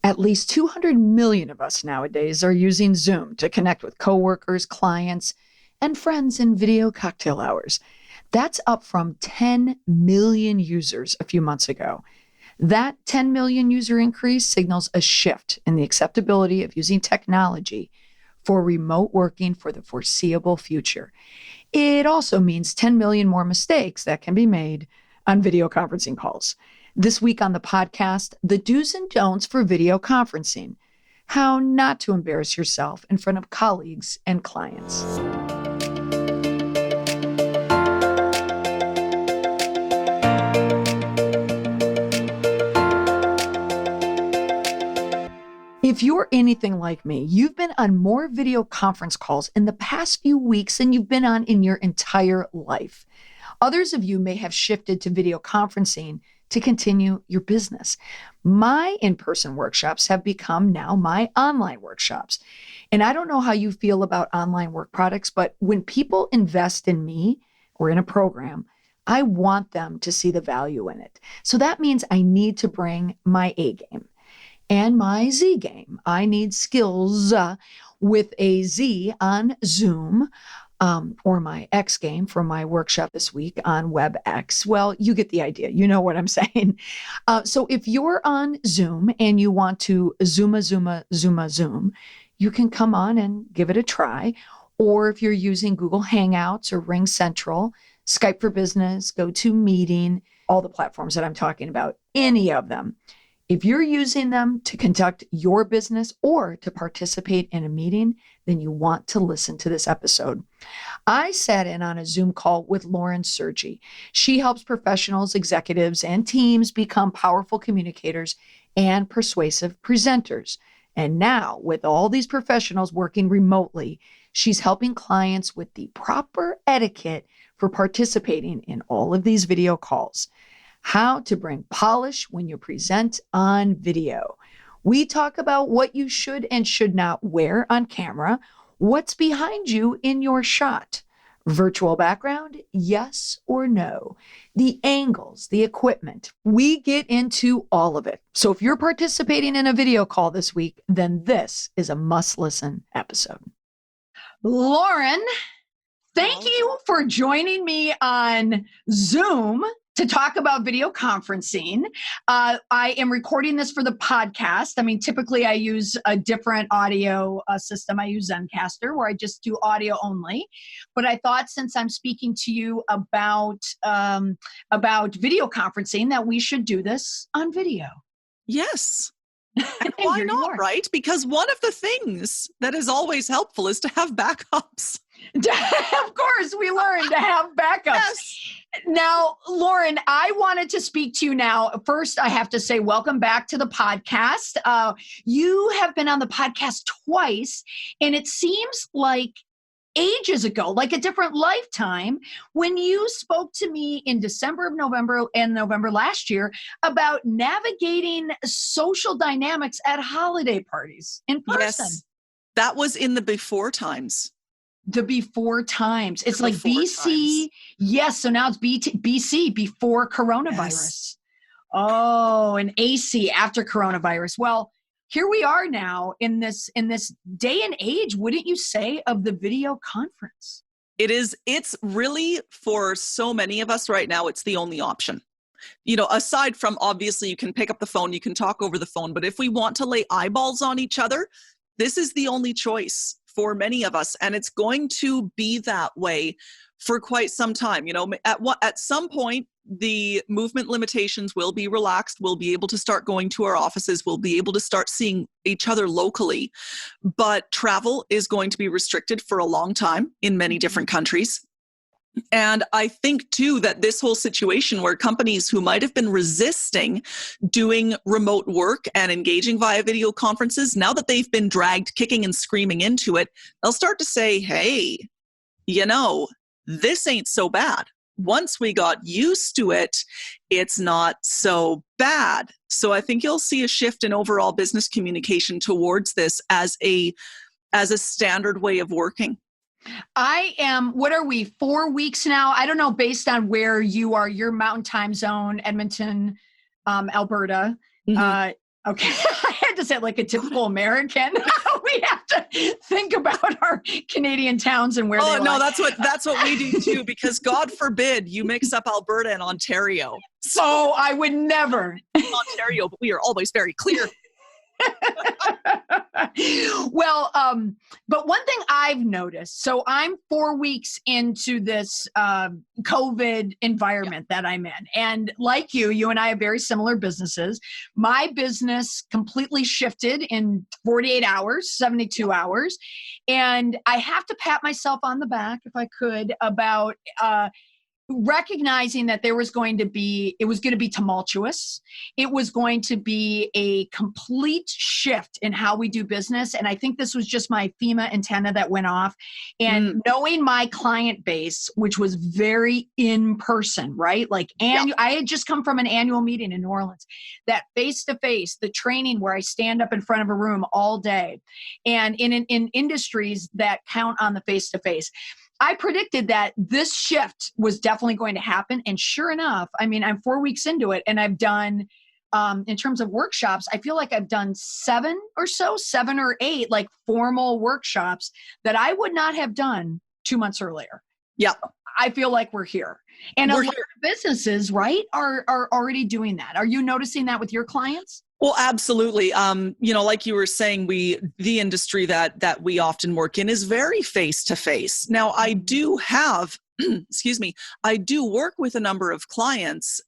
At least 200 million of us nowadays are using Zoom to connect with coworkers, clients, and friends in video cocktail hours. That's up from 10 million users a few months ago. That 10 million user increase signals a shift in the acceptability of using technology for remote working for the foreseeable future. It also means 10 million more mistakes that can be made on video conferencing calls. This week on the podcast, the do's and don'ts for video conferencing, how not to embarrass yourself in front of colleagues and clients. If you're anything like me, you've been on more video conference calls in the past few weeks than you've been on in your entire life. Others of you may have shifted to video conferencing to continue your business. My in-person workshops have become now my online workshops. And I don't know how you feel about online work products, but when people invest in me or in a program, I want them to see the value in it. So that means I need to bring my A game and my Z game. I need skills with a Z on Zoom. Or my X game for my workshop this week on WebEx. Well, you get the idea. You know what I'm saying. So if you're on Zoom and you want to Zoom, you can come on and give it a try. Or if you're using Google Hangouts or Ring Central, Skype for Business, GoToMeeting, all the platforms that I'm talking about, any of them. If you're using them to conduct your business or to participate in a meeting, then you want to listen to this episode. I sat in on a Zoom call with Lauren Sergy. She helps professionals, executives, and teams become powerful communicators and persuasive presenters. And now, with all these professionals working remotely, she's helping clients with the proper etiquette for participating in all of these video calls. How to bring polish when you present on video. We talk about what you should and should not wear on camera, what's behind you in your shot, virtual background, yes or no, the angles, the equipment. We get into all of it. So if you're participating in a video call this week, then this is a must-listen episode. Lauren, thank you for joining me on Zoom to talk about video conferencing. I am recording this for the podcast. I mean, typically I use a different audio system. I use Zencaster where I just do audio only. But I thought since I'm speaking to you about video conferencing that we should do this on video. Yes. And why not, right? Because one of the things that is always helpful is to have backups. Of course, we learned to have backups. Yes. Now, Lauren, I wanted to speak to you now. First, I have to say welcome back to the podcast. You have been on the podcast twice, and it seems like ages ago, like a different lifetime, when you spoke to me in November last year about navigating social dynamics at holiday parties in person. Yes, that was in the before times. The before times. It's like BC. Times. Yes. So now it's BC, before coronavirus. Yes. Oh, and AC after coronavirus. Well, here we are now in this day and age, wouldn't you say, of the video conference? It's really, for so many of us right now, it's the only option. You know, aside from obviously you can pick up the phone, you can talk over the phone, but if we want to lay eyeballs on each other, this is the only choice for many of us. And it's going to be that way for quite some time. You know, at some point, the movement limitations will be relaxed. We'll be able to start going to our offices. We'll be able to start seeing each other locally. But travel is going to be restricted for a long time in many different countries. And I think, too, that this whole situation where companies who might have been resisting doing remote work and engaging via video conferences, now that they've been dragged kicking and screaming into it, they'll start to say, hey, you know, this ain't so bad. Once we got used to it, it's not so bad. So I think you'll see a shift in overall business communication towards this as a standard way of working. I am, what are we, 4 weeks now? I don't know, based on where you are, your mountain time zone, Edmonton, Alberta. Mm-hmm. Okay. I had to say it like a typical American. We have to think about our Canadian towns and where they Oh, no, lie. that's what we do too, because God forbid you mix up Alberta and Ontario. So Oh, I would never. Ontario, but we are always very clear. Well, but one thing I've noticed, so I'm 4 weeks into this COVID environment that I'm in. And like you and I have very similar businesses. My business completely shifted in 48 hours, 72 hours. And I have to pat myself on the back, if I could, about recognizing that it was going to be tumultuous. It was going to be a complete shift in how we do business. And I think this was just my FEMA antenna that went off. And knowing my client base, which was very in person, right? Like, I had just come from an annual meeting in New Orleans, that face-to-face, the training where I stand up in front of a room all day, and in industries that count on the face-to-face. I predicted that this shift was definitely going to happen. And sure enough, I mean, I'm 4 weeks into it, and I've done, in terms of workshops, I feel like I've done 7 or 8 like formal workshops that I would not have done 2 months earlier. Yeah. I feel like we're here. And a lot of businesses, right, are already doing that. Are you noticing that with your clients? Well, absolutely. Like you were saying, the industry that we often work in is very face to face. Now, I do have, excuse me, I do work with a number of clients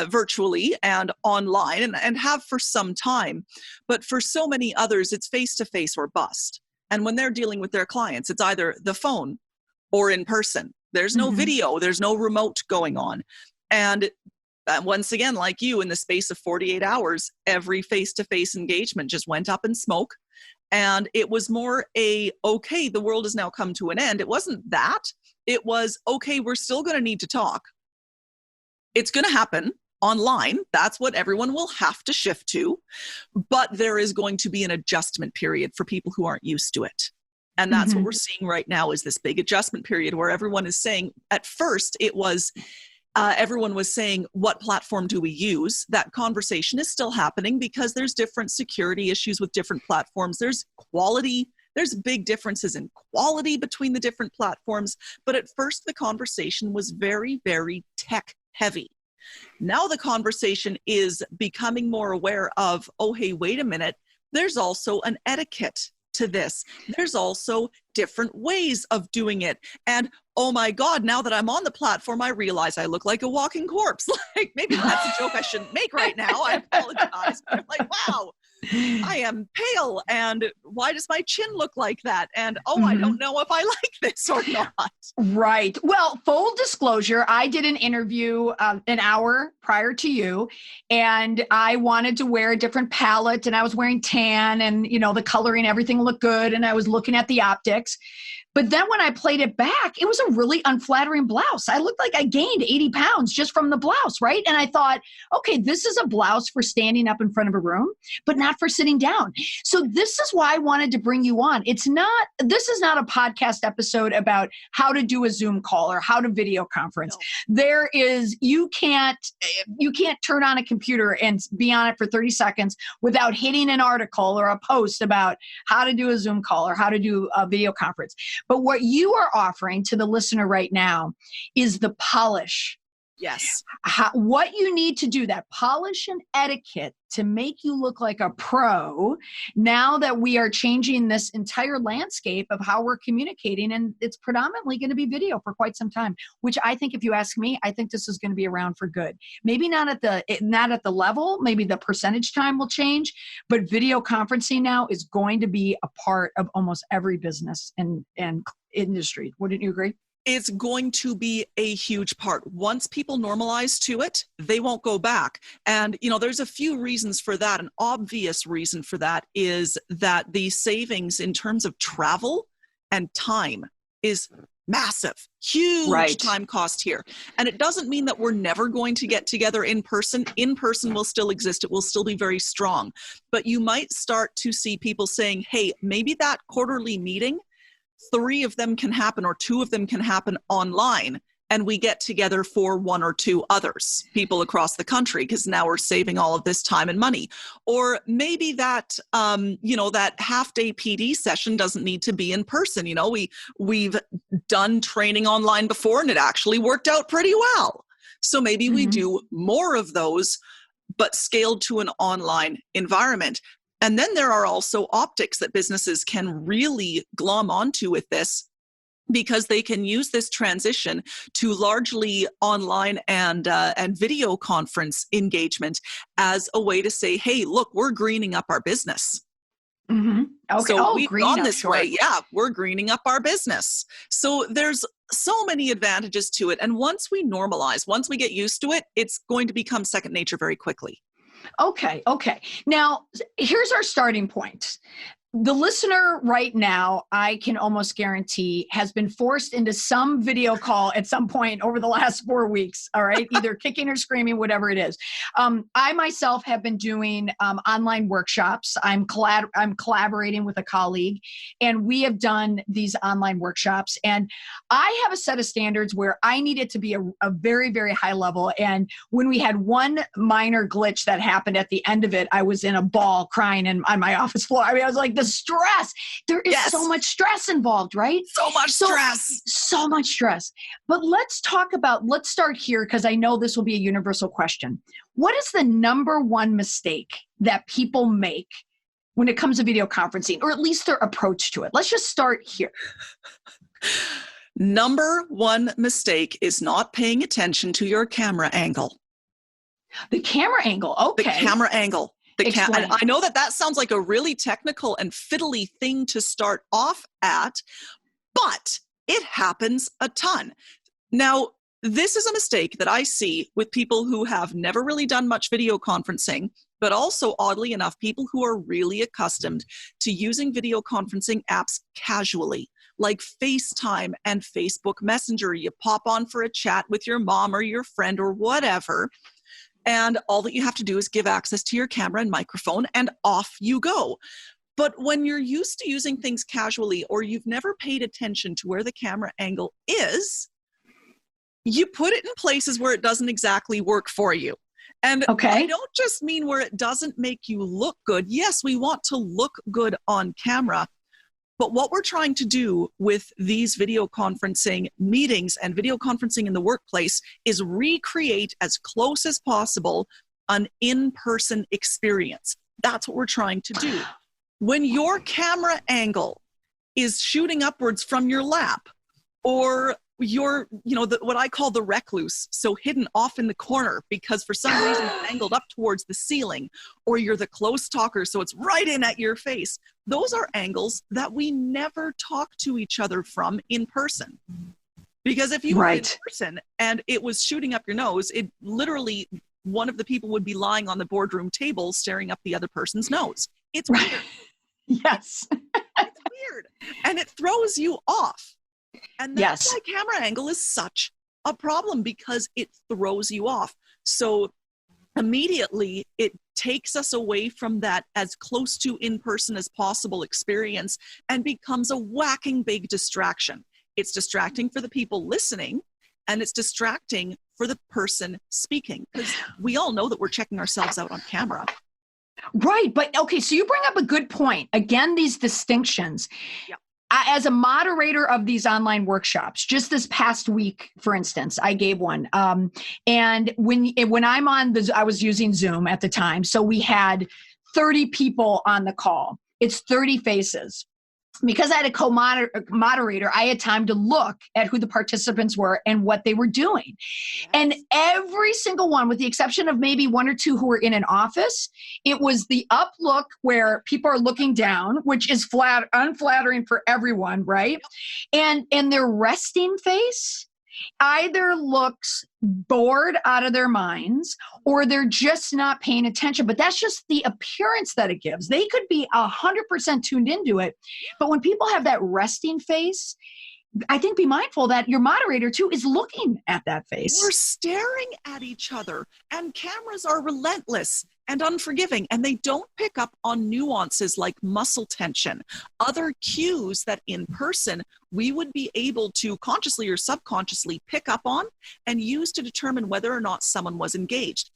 virtually and online, and have for some time. But for so many others, it's face to face or bust. And when they're dealing with their clients, it's either the phone or in person. There's no video, there's no remote going on. And once again, like you, in the space of 48 hours, every face-to-face engagement just went up in smoke. And it was more okay, the world has now come to an end. It wasn't that. It was, okay, we're still going to need to talk. It's going to happen online. That's what everyone will have to shift to. But there is going to be an adjustment period for people who aren't used to it. And that's what we're seeing right now, is this big adjustment period where everyone is saying, at first it was, everyone was saying, what platform do we use? That conversation is still happening because there's different security issues with different platforms. There's quality. There's big differences in quality between the different platforms. But at first, the conversation was very, very tech heavy. Now the conversation is becoming more aware of, oh, hey, wait a minute. There's also an etiquette to this. There's also different ways of doing it. And oh my God, now that I'm on the platform, I realize I look like a walking corpse. Like, maybe that's a joke I shouldn't make right now. I apologize. But I'm like, wow, I am pale. And why does my chin look like that? And I don't know if I like this or not. Right. Well, full disclosure, I did an interview an hour prior to you, and I wanted to wear a different palette, and I was wearing tan, and, the coloring, everything looked good. And I was looking at the optics. But then when I played it back, it was a really unflattering blouse. I looked like I gained 80 pounds just from the blouse, right? And I thought, okay, this is a blouse for standing up in front of a room, but not for sitting down. So this is why I wanted to bring you on. This is not a podcast episode about how to do a Zoom call or how to video conference. No. You can't turn on a computer and be on it for 30 seconds without hitting an article or a post about how to do a Zoom call or how to do a video conference. But what you are offering to the listener right now is the polish. Yes. What you need to do, that polish and etiquette to make you look like a pro, now that we are changing this entire landscape of how we're communicating, and it's predominantly going to be video for quite some time, which I think, if you ask me, I think this is going to be around for good. Maybe not at the level, maybe the percentage time will change, but video conferencing now is going to be a part of almost every business and industry. Wouldn't you agree? It's going to be a huge part. Once people normalize to it, they won't go back. And, there's a few reasons for that. An obvious reason for that is that the savings in terms of travel and time is massive, huge time cost here. And it doesn't mean that we're never going to get together in person. In person will still exist. It will still be very strong. But you might start to see people saying, hey, maybe that quarterly meeting, 3 of them can happen or 2 of them can happen online. and we get together for one or two others, people across the country, because now we're saving all of this time and money. Or maybe that, that half-day PD session doesn't need to be in person. We've done training online before, and it actually worked out pretty well. So maybe we do more of those, but scaled to an online environment. And then there are also optics that businesses can really glom onto with this, because they can use this transition to largely online and video conference engagement as a way to say, hey, look, we're greening up our business. Okay. So we've gone this way. Yeah, we're greening up our business. So there's so many advantages to it. And once we normalize, once we get used to it, it's going to become second nature very quickly. Okay. Now, here's our starting point. The listener right now, I can almost guarantee, has been forced into some video call at some point over the last 4 weeks, all right? Either kicking or screaming, whatever it is. I myself have been doing online workshops. I'm collaborating with a colleague, and we have done these online workshops. And I have a set of standards where I need it to be a very, very high level. And when we had one minor glitch that happened at the end of it, I was in a ball crying on my office floor. I mean, I was like, the stress. There is so much stress involved, right? So much stress. But let's start here, because I know this will be a universal question. What is the number one mistake that people make when it comes to video conferencing, or at least their approach to it? Let's just start here. Number one mistake is not paying attention to your camera angle. The camera angle. Okay. The camera angle. And I know that sounds like a really technical and fiddly thing to start off at, but it happens a ton. Now, this is a mistake that I see with people who have never really done much video conferencing, but also, oddly enough, people who are really accustomed to using video conferencing apps casually, like FaceTime and Facebook Messenger. You pop on for a chat with your mom or your friend or whatever, and all that you have to do is give access to your camera and microphone, and off you go. But when you're used to using things casually, or you've never paid attention to where the camera angle is, you put it in places where it doesn't exactly work for you. And I don't just mean where it doesn't make you look good. Yes, we want to look good on camera. But what we're trying to do with these video conferencing meetings and video conferencing in the workplace is recreate as close as possible an in-person experience. That's what we're trying to do. When your camera angle is shooting upwards from your lap, or you're, what I call the recluse, so hidden off in the corner because for some reason it's angled up towards the ceiling, or you're the close talker, so it's right in at your face. Those are angles that we never talk to each other from in person. Because if you were in person and it was shooting up your nose, it literally, one of the people would be lying on the boardroom table staring up the other person's nose. It's weird. Yes. It's weird. And it throws you off. And that's why camera angle is such a problem, because it throws you off. So immediately it takes us away from that as close to in-person as possible experience and becomes a whacking big distraction. It's distracting for the people listening, and it's distracting for the person speaking, because we all know that we're checking ourselves out on camera. Right. But okay, so you bring up a good point. Again, these distinctions. Yeah. As a moderator of these online workshops, just this past week, for instance, I gave one. And when I'm on I was using Zoom at the time. So we had 30 people on the call. It's 30 faces. Because I had a co-moderator, I had time to look at who the participants were and what they were doing. Yes. And every single one, with the exception of maybe one or two who were in an office, it was the up look where people are looking down, which is unflattering for everyone, right? And their resting face either looks bored out of their minds, or they're just not paying attention. But that's just the appearance that it gives. They could be 100% tuned into it. But when people have that resting face, I think be mindful that your moderator too is looking at that face. We're staring at each other, and cameras are relentless. and unforgiving, and they don't pick up on nuances like muscle tension, other cues that in person we would be able to consciously or subconsciously pick up on and use to determine whether or not someone was engaged.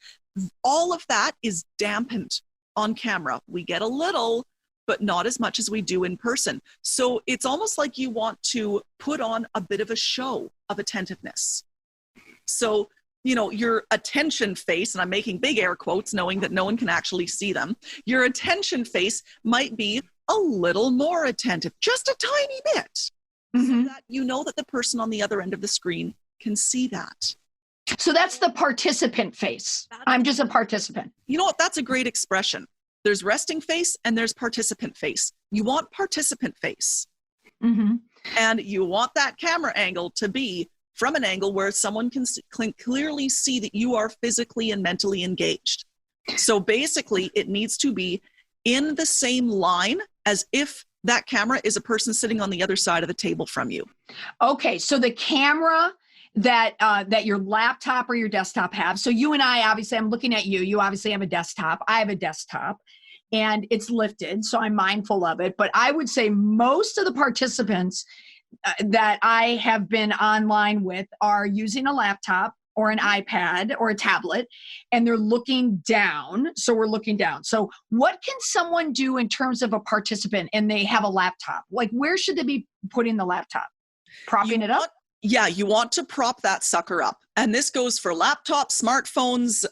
All of that is dampened on camera. We get a little, but not as much as we do in person. So it's almost like you want to put on a bit of a show of attentiveness. So, you know, your attention face, and I'm making big air quotes knowing that no one can actually see them, your attention face might be a little more attentive, just a tiny bit, so that you know that the person on the other end of the screen can see that. So that's the participant face. I'm just a participant. You know what? That's a great expression. There's resting face and there's participant face. You want participant face. And you want that camera angle to be from an angle where someone can clearly see that you are physically and mentally engaged. So basically, it needs to be in the same line as if that camera is a person sitting on the other side of the table from you. Okay, so the camera that your laptop or your desktop have. So you and I, obviously, I'm looking at you. You obviously have a desktop. I have a desktop, and it's lifted, so I'm mindful of it. But I would say most of the participants that I have been online with are using a laptop or an iPad or a tablet, and they're looking down. So we're looking down. So what can someone do in terms of a participant and they have a laptop? Like, where should they be putting the laptop? Propping it up? Yeah, you want to prop that sucker up. And this goes for laptops, smartphones,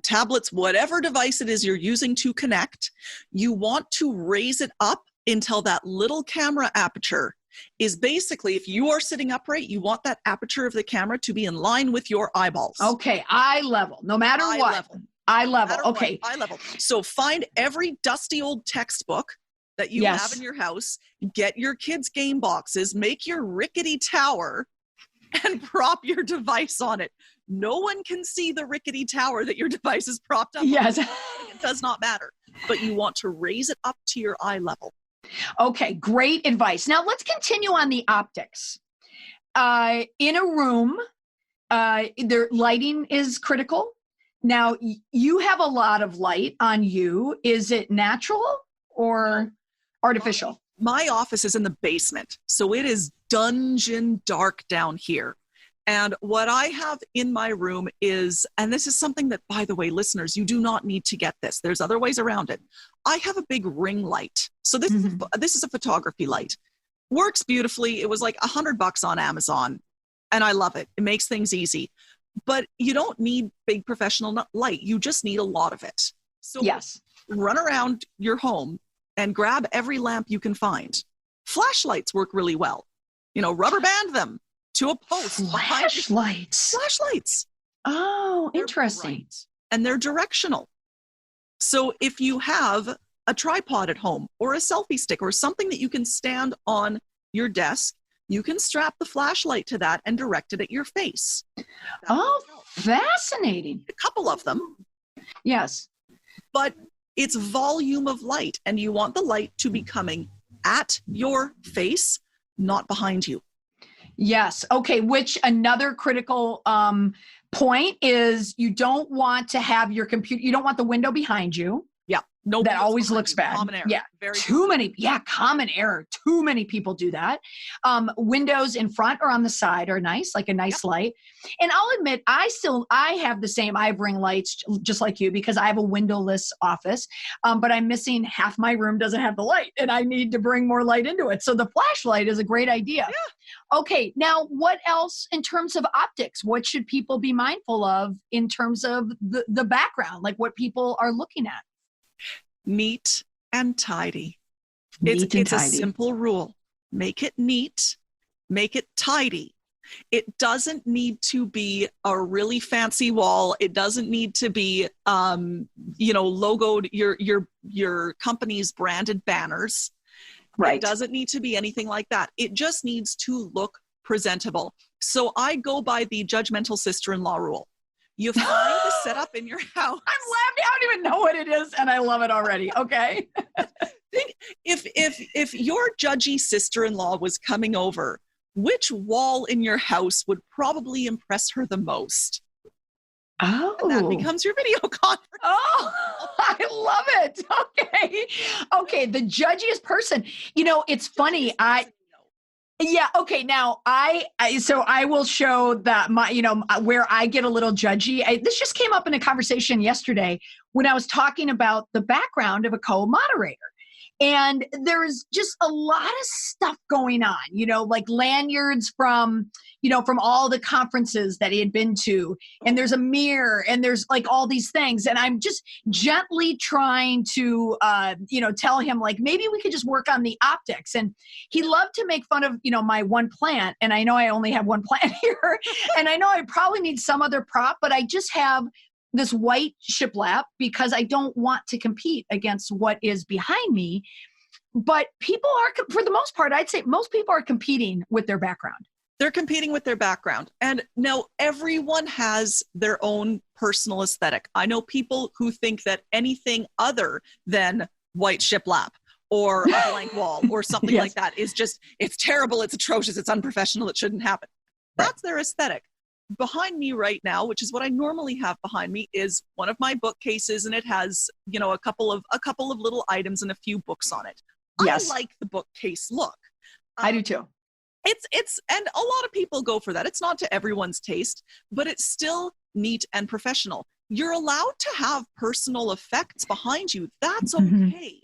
tablets, whatever device it is you're using to connect. You want to raise it up until that little camera aperture is basically, if you are sitting upright, you want that aperture of the camera to be in line with your eyeballs. Okay, eye level, no matter what. Level. Eye level, No okay. Eye level. So find every dusty old textbook that you have in your house, get your kids' game boxes, make your rickety tower, and prop your device on it. No one can see the rickety tower that your device is propped up on. Yes. It does not matter. But you want to raise it up to your eye level. Okay, great advice. Now let's continue on the optics. In a room, their lighting is critical. Now, you have a lot of light on you. Is it natural or artificial? My office is in the basement, so it is dungeon dark down here. And what I have in my room is, and this is something that, by the way, listeners, you do not need to get this. There's other ways around it. I have a big ring light. So this is a photography light. Works beautifully. It was like $100 on Amazon, and I love it. It makes things easy. But you don't need big professional light. You just need a lot of it. So run around your home and grab every lamp you can find. Flashlights work really well. You know, rubber band them to a post. Flashlights. Oh, interesting. Bright, and they're directional. So if you have a tripod at home or a selfie stick or something that you can stand on your desk, you can strap the flashlight to that and direct it at your face. Fascinating. A couple of them. Yes. But it's volume of light, and you want the light to be coming at your face, not behind you. Yes. Okay. Which another critical point is you don't want to have your computer, you don't want the window behind you. Yeah. No, that always looks bad. Common error. Yeah. Common error. Too many people do that. Windows in front or on the side are nice, like a nice light. And I'll admit, I have the same, I have ring lights just like you because I have a windowless office, but I'm missing half my room doesn't have the light and I need to bring more light into it. So the flashlight is a great idea. Yeah. Okay. Now what else in terms of optics? What should people be mindful of in terms of the background, like what people are looking at? Neat and tidy. It's a simple rule. Make it neat, make it tidy. It doesn't need to be a really fancy wall. It doesn't need to be, logoed your company's branded banners. Right. It doesn't need to be anything like that. It just needs to look presentable. So I go by the judgmental sister-in-law rule. You find the setup in your house. I'm laughing. I don't even know what it is, and I love it already. Okay. If your judgy sister-in-law was coming over, which wall in your house would probably impress her the most? And that Oh. becomes your video conference. Oh, I love it. Okay. Okay. The judgiest person. It's funny. Yeah. Okay. Now so I will show that where I get a little judgy. This just came up in a conversation yesterday when I was talking about the background of a co-moderator. And there's just a lot of stuff going on, like lanyards from all the conferences that he had been to. And there's a mirror and there's like all these things. And I'm just gently trying to, tell him like, maybe we could just work on the optics. And he loved to make fun of, my one plant. And I know I only have one plant here. And I know I probably need some other prop, but I just have this white shiplap because I don't want to compete against what is behind me. But people are, for the most part, I'd say most people are competing with their background. They're competing with their background. And now everyone has their own personal aesthetic. I know people who think that anything other than white shiplap or a blank wall or something Yes. like that is just, it's terrible, it's atrocious, it's unprofessional, it shouldn't happen. That's their aesthetic. Behind me right now, which is what I normally have behind me, is one of my bookcases, and it has, a couple of little items and a few books on it. Yes. I like the bookcase look. I do too. It's and a lot of people go for that. It's not to everyone's taste, but it's still neat and professional. You're allowed to have personal effects behind you. That's okay,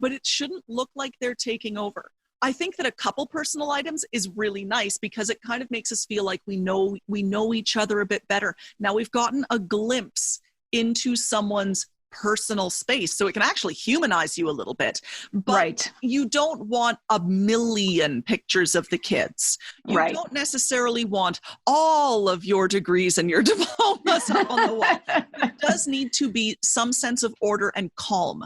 but it shouldn't look like they're taking over. I think that a couple personal items is really nice because it kind of makes us feel like we know each other a bit better. Now we've gotten a glimpse into someone's personal space, so it can actually humanize you a little bit. But you don't want a million pictures of the kids. You don't necessarily want all of your degrees and your diplomas up on the wall. There does need to be some sense of order and calm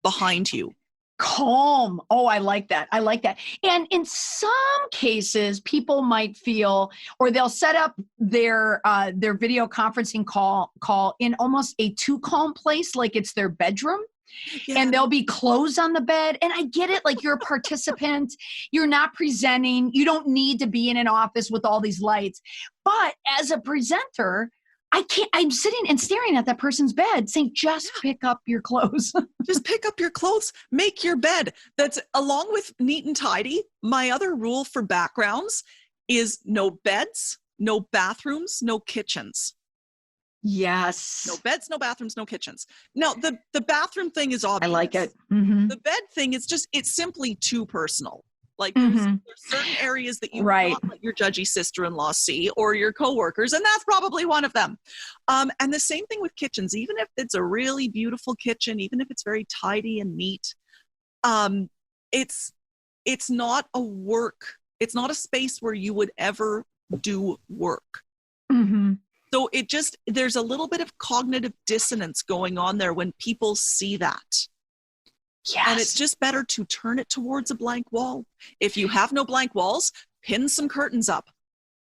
behind you. Calm. Oh, I like that. I like that. And in some cases, people might feel, or they'll set up their video conferencing call in almost a too calm place, like it's their bedroom. Yeah. And there'll be clothes on the bed. And I get it. Like, you're a participant, you're not presenting. You don't need to be in an office with all these lights. But as a presenter, I'm sitting and staring at that person's bed saying, just pick up your clothes. Just pick up your clothes, make your bed. That's along with neat and tidy. My other rule for backgrounds is no beds, no bathrooms, no kitchens. Yes. No beds, no bathrooms, no kitchens. Now, the bathroom thing is obvious. I like it. Mm-hmm. The bed thing is it's simply too personal. Like there's certain areas that you not let your judgy sister-in-law see or your coworkers, and that's probably one of them. And the same thing with kitchens. Even if it's a really beautiful kitchen, even if it's very tidy and neat, it's not a work. It's not a space where you would ever do work. Mm-hmm. So there's a little bit of cognitive dissonance going on there when people see that. Yes. And it's just better to turn it towards a blank wall. If you have no blank walls, pin some curtains up.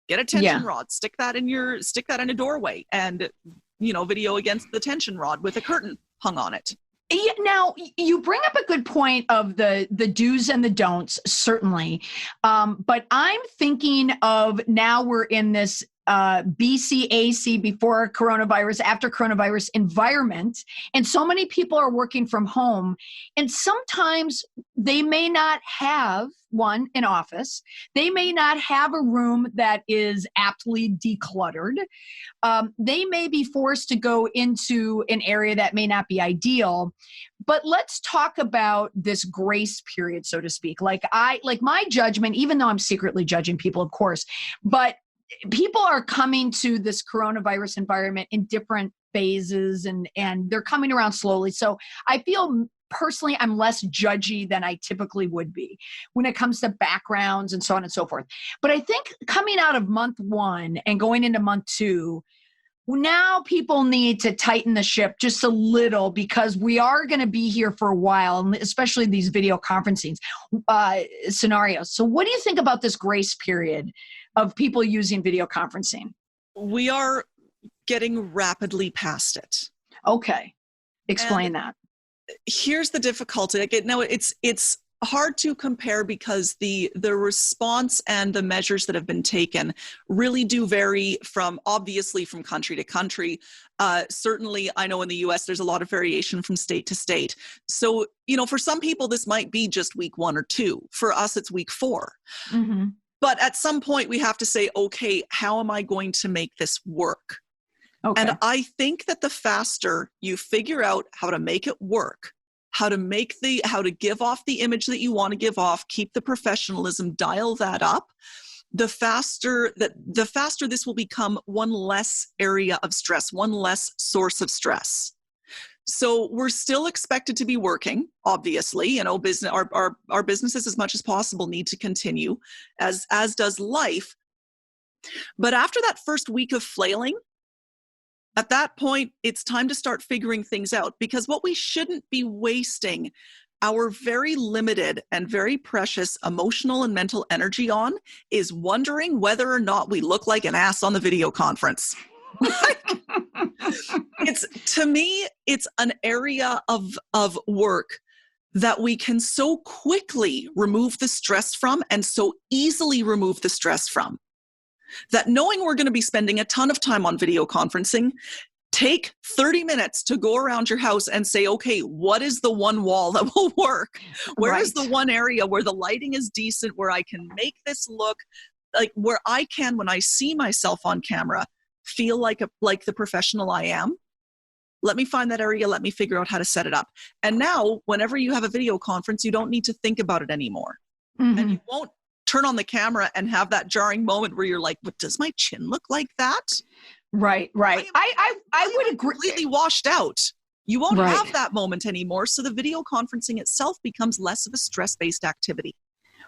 Get a tension rod, stick that in a doorway, and video against the tension rod with a curtain hung on it. Yeah, now, you bring up a good point of the do's and the don'ts, certainly. But I'm thinking of now we're in this BCAC, before coronavirus, after coronavirus environment. And so many people are working from home. And sometimes they may not have an office. They may not have a room that is aptly decluttered. They may be forced to go into an area that may not be ideal. But let's talk about this grace period, so to speak. Like my judgment, even though I'm secretly judging people, of course, but people are coming to this coronavirus environment in different phases and they're coming around slowly. So I feel personally, I'm less judgy than I typically would be when it comes to backgrounds and so on and so forth. But I think coming out of month 1 and going into month 2, now people need to tighten the ship just a little because we are going to be here for a while, and especially these video conferencing scenarios. So what do you think about this grace period of people using video conferencing? We are getting rapidly past it. Okay. Explain that. Here's the difficulty. Now it's hard to compare because the response and the measures that have been taken really do vary obviously from country to country. Certainly, I know in the US, there's a lot of variation from state to state. So, for some people, this might be just week 1 or 2. For us, it's week 4. Mm-hmm. But at some point, we have to say, okay, how am I going to make this work? Okay. And I think that the faster you figure out how to make it work, how to give off the image that you want to give off, keep the professionalism, dial that up, the faster this will become one less area of stress, one less source of stress. So we're still expected to be working, obviously, business, our businesses as much as possible need to continue, as does life. But after that first week of flailing, at that point, it's time to start figuring things out, because what we shouldn't be wasting our very limited and very precious emotional and mental energy on is wondering whether or not we look like an ass on the video conference. To me, it's an area of work that we can so quickly remove the stress from and so easily remove the stress from, that knowing we're going to be spending a ton of time on video conferencing, take 30 minutes to go around your house and say, okay, what is the one wall that will work? Where is the one area where the lighting is decent, where I can make this look like, where I can, when I see myself on camera, feel like the professional I am? Let me find that area. Let me figure out how to set it up. And now, whenever you have a video conference, you don't need to think about it anymore. Mm-hmm. And you won't turn on the camera and have that jarring moment where you're like, "What, does my chin look like that?" Right. I would agree. Completely washed out. You won't have that moment anymore. So the video conferencing itself becomes less of a stress-based activity.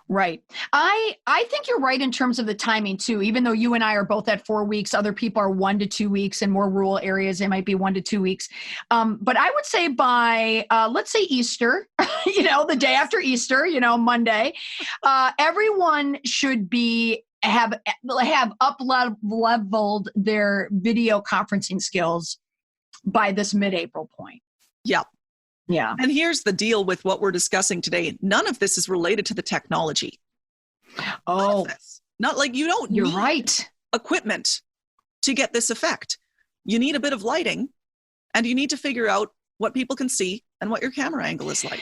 Right. I think you're right in terms of the timing too. Even though you and I are both at 4 weeks, other people are 1 to 2 weeks. In more rural areas, it might be 1 to 2 weeks. But I would say by, let's say Easter, the day after Easter, Monday, everyone should have up-leveled their video conferencing skills by this mid-April point. Yep. Yeah. And here's the deal with what we're discussing today. None of this is related to the technology. Oh, not like you don't you're need right. equipment to get this effect. You need a bit of lighting, and you need to figure out what people can see and what your camera angle is like.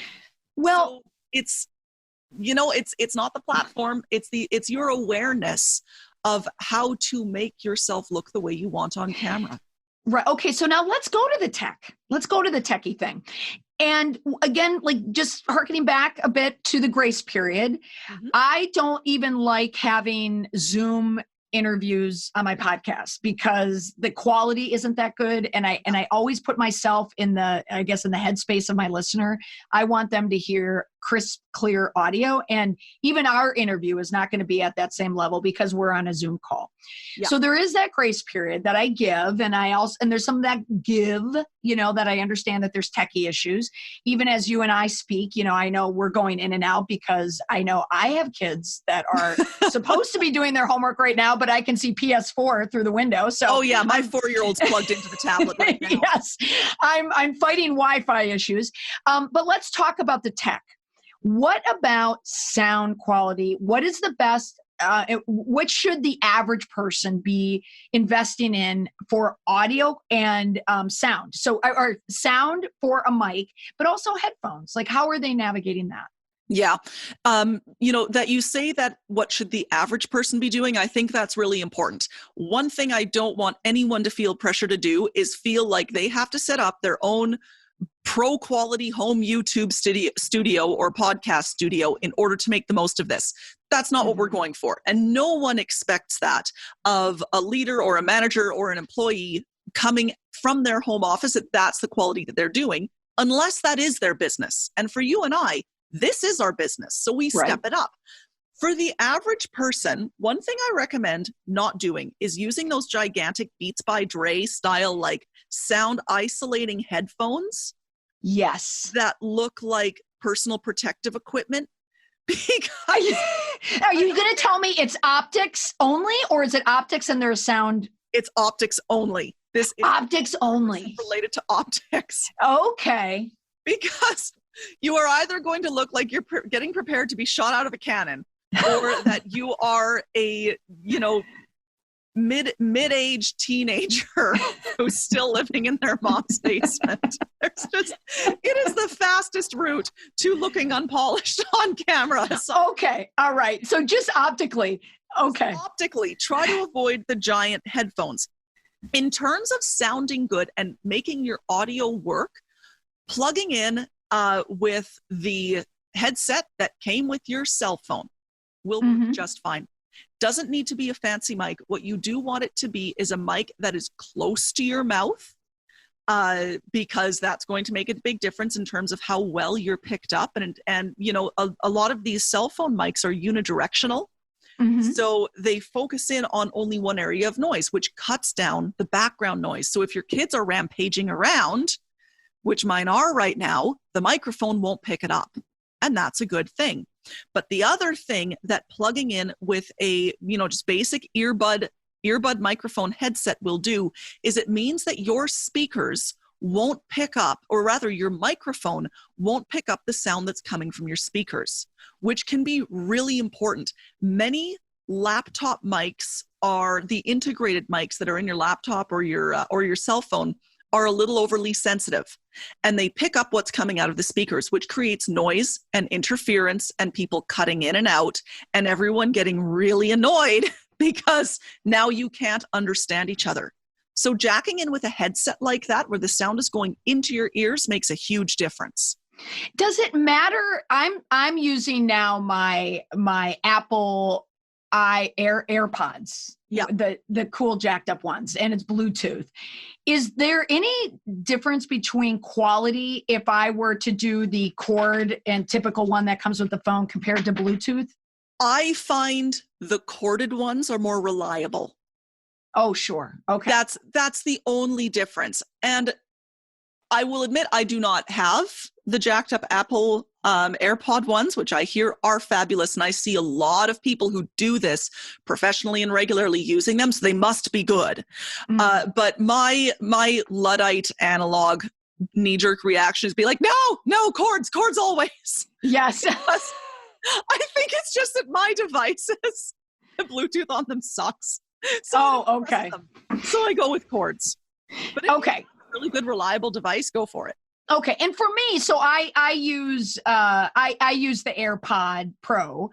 Well, so it's not the platform. It's your awareness of how to make yourself look the way you want on camera. Right. Okay. So now let's go to the tech. Let's go to the techie thing. And again, just harkening back a bit to the grace period, mm-hmm. I don't even like having Zoom interviews on my podcast because the quality isn't that good. And I always put myself in the headspace of my listener. I want them to hear crisp, clear audio. And even our interview is not going to be at that same level because we're on a Zoom call. Yeah. So there is that grace period that I give. And there's some of that give, that I understand that there's techie issues. Even as you and I speak, I know we're going in and out because I know I have kids that are supposed to be doing their homework right now, but I can see PS4 through the window. So, oh yeah, my 4-year-old's plugged into the tablet right now. Yes, I'm fighting Wi-Fi issues. But let's talk about the tech. What about sound quality? What is the best? What should the average person be investing in for audio and sound? So, or sound for a mic, but also headphones. Like, how are they navigating that? Yeah. That you say that what should the average person be doing, I think that's really important. One thing I don't want anyone to feel pressure to do is feel like they have to set up their own pro quality home YouTube studio or podcast studio in order to make the most of this. That's not what we're going for. And no one expects that of a leader or a manager or an employee coming from their home office, that that's the quality that they're doing, unless that is their business. And for you and I, this is our business. So we step it up. For the average person, one thing I recommend not doing is using those gigantic Beats by Dre style, like sound isolating headphones. Yes. That look like personal protective equipment. Because are you going to tell me it's optics only, or is it optics and there's sound? It's optics only. This is optics only related to optics. Okay. Because You are either going to look like you're getting prepared to be shot out of a cannon, or that you are a, mid-aged teenager who's still living in their mom's basement. It is the fastest route to looking unpolished on camera. So, okay. All right. So just optically. Okay. Optically, try to avoid the giant headphones. In terms of sounding good and making your audio work, plugging in with the headset that came with your cell phone will work just fine. Doesn't need to be a fancy mic. What you do want it to be is a mic that is close to your mouth, because that's going to make a big difference in terms of how well you're picked up. And a lot of these cell phone mics are unidirectional. So they focus in on only one area of noise, which cuts down the background noise. So if your kids are rampaging around, which mine are right now, the microphone won't pick it up. And that's a good thing. But the other thing that plugging in with a, just basic earbud microphone headset will do is it means that your speakers won't pick up, or rather your microphone won't pick up the sound that's coming from your speakers, which can be really important. Many laptop mics are the integrated mics that are in your laptop or your cell phone are a little overly sensitive, and they pick up what's coming out of the speakers, which creates noise and interference and people cutting in and out and everyone getting really annoyed because now you can't understand each other. So jacking in with a headset like that, where the sound is going into your ears, makes a huge difference. Does it matter? I'm using now my Apple AirPods, the cool jacked up ones, and it's Bluetooth. Is there any difference between quality if I were to do the cord and typical one that comes with the phone compared to Bluetooth? I find the corded ones are more reliable. Oh, sure. Okay. That's the only difference. And I will admit I do not have the jacked up Apple AirPod ones, which I hear are fabulous. And I see a lot of people who do this professionally and regularly using them. So they must be good. But my Luddite analog knee-jerk reaction is be like, no, cords always. Yes. I think it's just that my devices, the Bluetooth on them sucks. So okay. So I go with cords. But if you have a really good, reliable device, go for it. Okay. And for me, so I use the AirPod Pro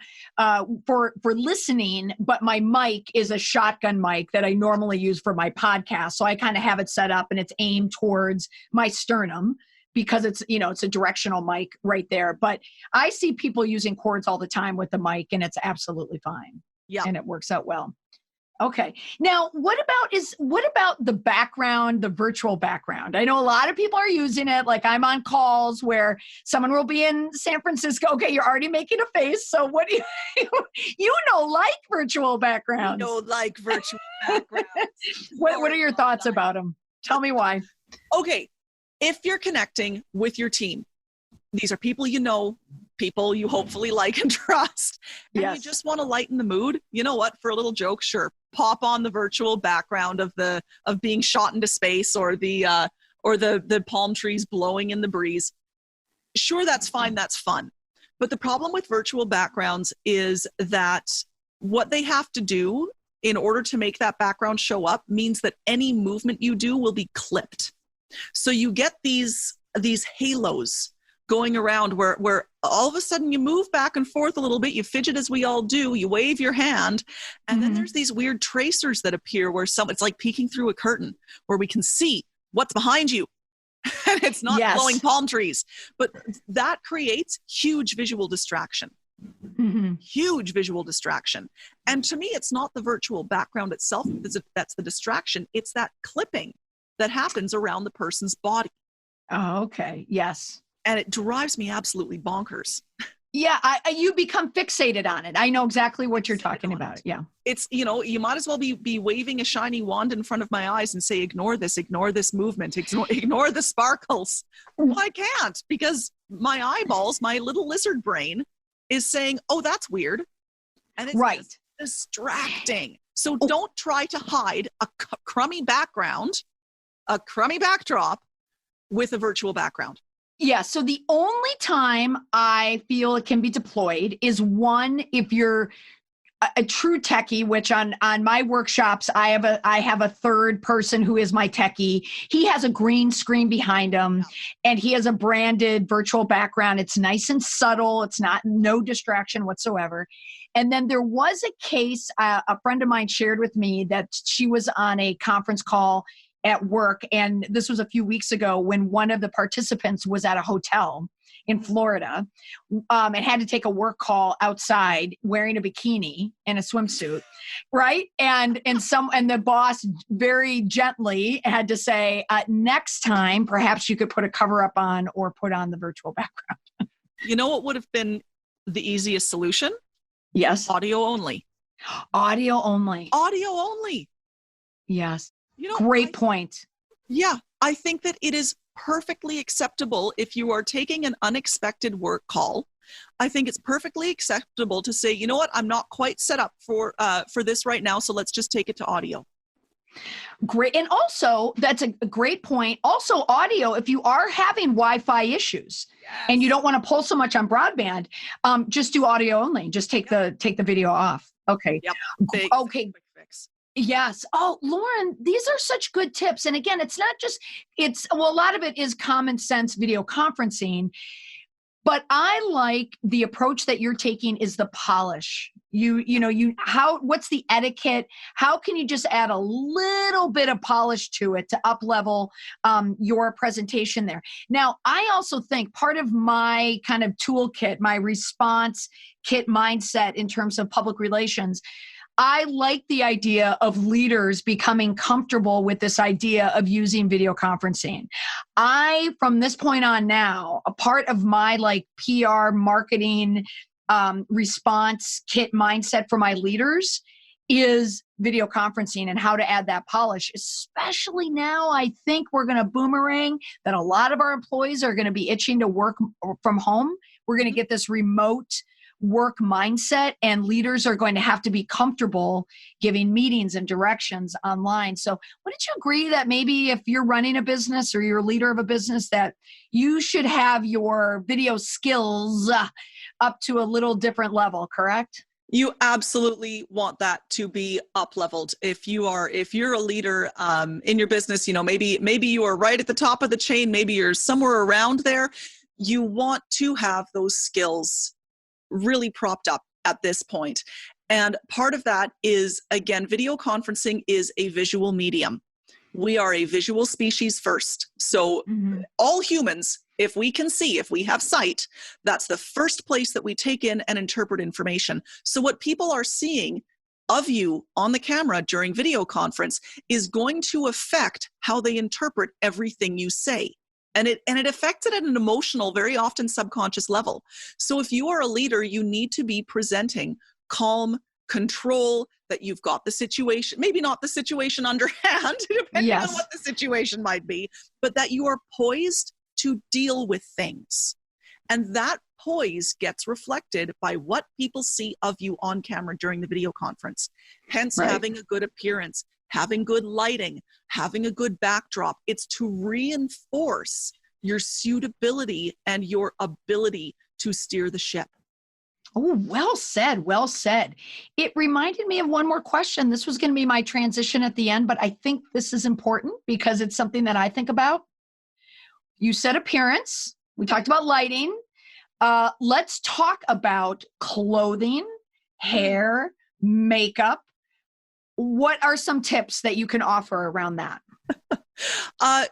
for listening, but my mic is a shotgun mic that I normally use for my podcast. So I kind of have it set up and it's aimed towards my sternum because it's a directional mic right there. But I see people using cords all the time with the mic and it's absolutely fine. Yeah. And it works out well. Okay. Now, what about the background, the virtual background? I know a lot of people are using it. Like I'm on calls where someone will be in San Francisco. Okay, you're already making a face. So what do you like virtual backgrounds? Like virtual backgrounds. What are your thoughts about them? Tell me why. Okay. If you're connecting with your team, these are people people you hopefully like and trust, and you just want to lighten the mood. You know what? For a little joke, sure, pop on the virtual background of being shot into space or the palm trees blowing in the breeze. Sure, that's fine. That's fun. But the problem with virtual backgrounds is that what they have to do in order to make that background show up means that any movement you do will be clipped. So you get these halos going around where all of a sudden you move back and forth a little bit, you fidget as we all do, you wave your hand, and then there's these weird tracers that appear where it's like peeking through a curtain where we can see what's behind you. And it's not blowing palm trees. But that creates huge visual distraction. Huge visual distraction. And to me, it's not the virtual background itself that's the distraction. It's that clipping that happens around the person's body. Oh, okay. Yes. And it drives me absolutely bonkers. Yeah, you become fixated on it. I know exactly what you're talking about. Yeah. It's, you might as well be waving a shiny wand in front of my eyes and say, ignore this movement, ignore the sparkles. Well, I can't, because my eyeballs, my little lizard brain is saying, oh, that's weird. And it's just distracting. So don't try to hide a crummy background, a crummy backdrop with a virtual background. Yeah. So the only time I feel it can be deployed is one, if you're a true techie, which on my workshops, I have a third person who is my techie. He has a green screen behind him and he has a branded virtual background. It's nice and subtle. It's not no distraction whatsoever. And then there was a case, a friend of mine shared with me that she was on a conference call at work. And this was a few weeks ago when one of the participants was at a hotel in Florida, and had to take a work call outside wearing a bikini and a swimsuit, right? And the boss very gently had to say, next time, perhaps you could put a cover up on or put on the virtual background. You know what would have been the easiest solution? Yes. Audio only. Audio only. Audio only. Yes. Great point. Yeah, I think that it is perfectly acceptable if you are taking an unexpected work call. I think it's perfectly acceptable to say, you know what, I'm not quite set up for this right now, so let's just take it to audio. Great. And also, that's a great point. Also, audio, if you are having Wi-Fi issues and you don't want to pull so much on broadband, just do audio only. Just take the video off. Okay. Yep. Okay. Quick fix. Yes. Oh, Lauren, these are such good tips. And again, it's not just, a lot of it is common sense video conferencing, but I like the approach that you're taking is the polish. What's the etiquette? How can you just add a little bit of polish to it to up level your presentation there? Now, I also think part of my kind of toolkit, my response kit mindset in terms of public relations, I like the idea of leaders becoming comfortable with this idea of using video conferencing. From this point on now, a part of my PR marketing response kit mindset for my leaders is video conferencing and how to add that polish, especially now. I think we're going to boomerang that a lot of our employees are going to be itching to work from home. We're going to get this remote work mindset, and leaders are going to have to be comfortable giving meetings and directions online. So wouldn't you agree that maybe if you're running a business or you're a leader of a business that you should have your video skills up to a little different level, correct? You absolutely want that to be up leveled. If you're a leader in your business, maybe you are right at the top of the chain, maybe you're somewhere around there. You want to have those skills really propped up at this point. And part of that is, again, video conferencing is a visual medium. We are a visual species first. So all humans, if we can see, if we have sight, that's the first place that we take in and interpret information. So what people are seeing of you on the camera during video conference is going to affect how they interpret everything you say. And it affects it at an emotional, very often subconscious level. So if you are a leader, you need to be presenting calm, control, that you've got the situation, maybe not the situation underhand, depending on what the situation might be, but that you are poised to deal with things. And that poise gets reflected by what people see of you on camera during the video conference. Hence, having a good appearance, having good lighting, having a good backdrop. It's to reinforce your suitability and your ability to steer the ship. Oh, well said. Well said. It reminded me of one more question. This was going to be my transition at the end, but I think this is important because it's something that I think about. You said appearance. We talked about lighting. Let's talk about clothing, hair, makeup. What are some tips that you can offer around that?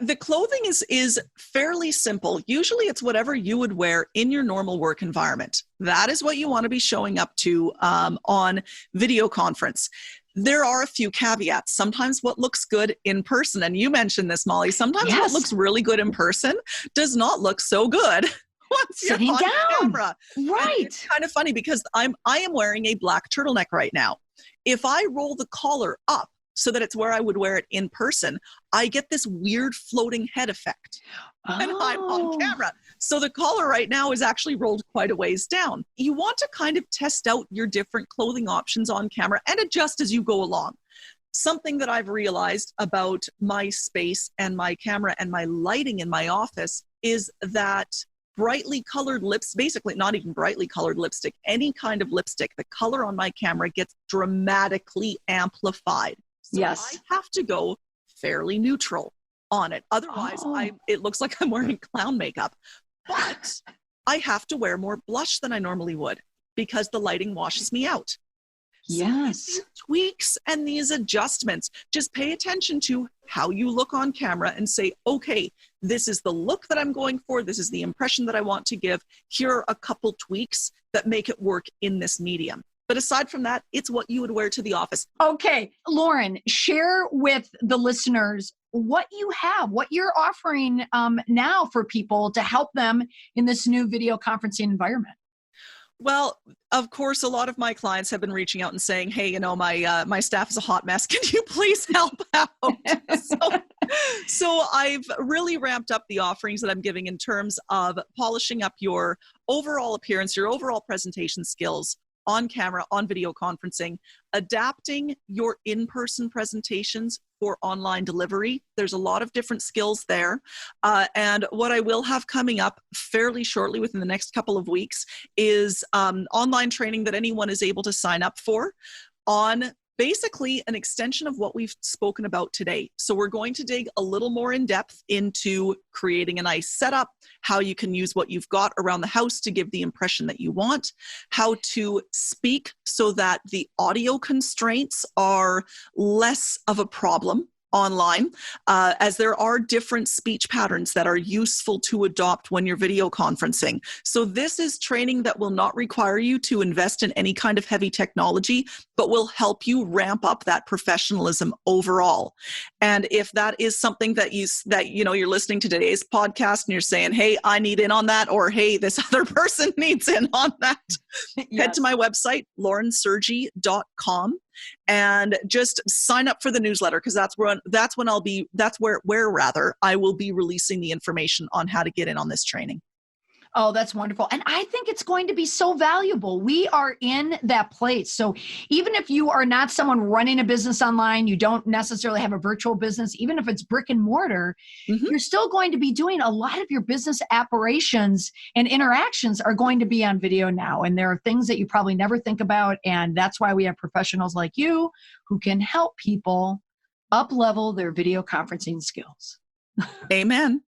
The clothing is fairly simple. Usually it's whatever you would wear in your normal work environment. That is what you want to be showing up to on video conference. There are a few caveats. Sometimes what looks good in person, and you mentioned this, Molly, sometimes what looks really good in person does not look so good once you're on camera. Right. And it's kind of funny because I am wearing a black turtleneck right now. If I roll the collar up so that it's where I would wear it in person, I get this weird floating head effect when I'm on camera. So the collar right now is actually rolled quite a ways down. You want to kind of test out your different clothing options on camera and adjust as you go along. Something that I've realized about my space and my camera and my lighting in my office is that brightly colored lips, basically not even brightly colored lipstick, any kind of lipstick, the color on my camera gets dramatically amplified. So Yes. I have to go fairly neutral on it. Otherwise, it looks like I'm wearing clown makeup. But I have to wear more blush than I normally would because the lighting washes me out. Yes. So these tweaks and these adjustments, just pay attention to how you look on camera and say, okay, this is the look that I'm going for. This is the impression that I want to give. Here are a couple tweaks that make it work in this medium. But aside from that, it's what you would wear to the office. Okay, Lauren, share with the listeners what you have, what you're offering now for people to help them in this new video conferencing environment. Well, of course, a lot of my clients have been reaching out and saying, hey, my staff is a hot mess. Can you please help out? So I've really ramped up the offerings that I'm giving in terms of polishing up your overall appearance, your overall presentation skills on camera, on video conferencing, adapting your in-person presentations for online delivery. There's a lot of different skills there. And what I will have coming up fairly shortly within the next couple of weeks is online training that anyone is able to sign up for on basically an extension of what we've spoken about today. So we're going to dig a little more in depth into creating a nice setup, how you can use what you've got around the house to give the impression that you want, how to speak so that the audio constraints are less of a problem online, as there are different speech patterns that are useful to adopt when you're video conferencing. So this is training that will not require you to invest in any kind of heavy technology, but will help you ramp up that professionalism overall. And if that is something that you're listening to today's podcast and you're saying, hey, I need in on that, or hey, this other person needs in on that, head to my website, laurensergy.com. and just sign up for the newsletter, because that's where I will be releasing the information on how to get in on this training. Oh, that's wonderful. And I think it's going to be so valuable. We are in that place. So even if you are not someone running a business online, you don't necessarily have a virtual business, even if it's brick and mortar, you're still going to be doing a lot of your business operations and interactions are going to be on video now. And there are things that you probably never think about. And that's why we have professionals like you who can help people up-level their video conferencing skills. Amen.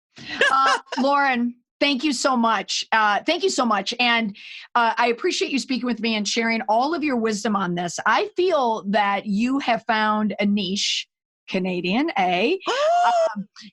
Lauren, thank you so much. Thank you so much. And I appreciate you speaking with me and sharing all of your wisdom on this. I feel that you have found a niche, Canadian,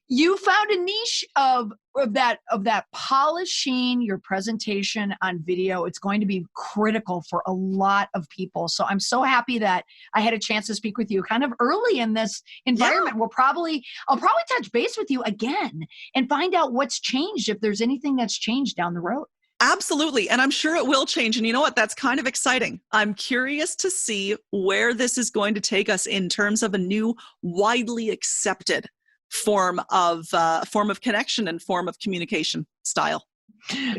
you found a niche of that polishing your presentation on video. It's going to be critical for a lot of people. So I'm so happy that I had a chance to speak with you kind of early in this environment. I'll probably touch base with you again and find out what's changed, if there's anything that's changed down the road. Absolutely. And I'm sure it will change. And you know what? That's kind of exciting. I'm curious to see where this is going to take us in terms of a new, widely accepted form of connection and form of communication style.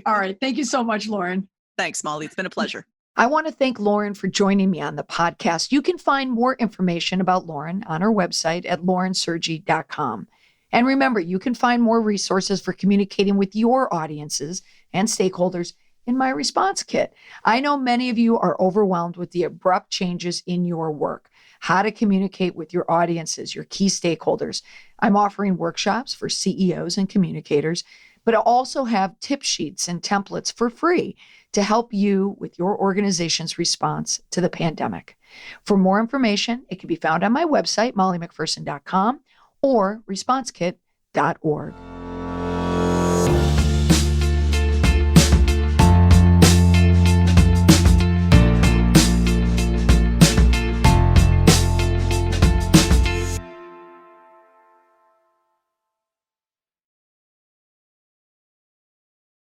All right. Thank you so much, Lauren. Thanks, Molly. It's been a pleasure. I want to thank Lauren for joining me on the podcast. You can find more information about Lauren on her website at laurensergy.com. And remember, you can find more resources for communicating with your audiences and stakeholders in my response kit. I know many of you are overwhelmed with the abrupt changes in your work, how to communicate with your audiences, your key stakeholders. I'm offering workshops for CEOs and communicators, but I also have tip sheets and templates for free to help you with your organization's response to the pandemic. For more information, it can be found on my website, mollymcpherson.com, or responsekit.org.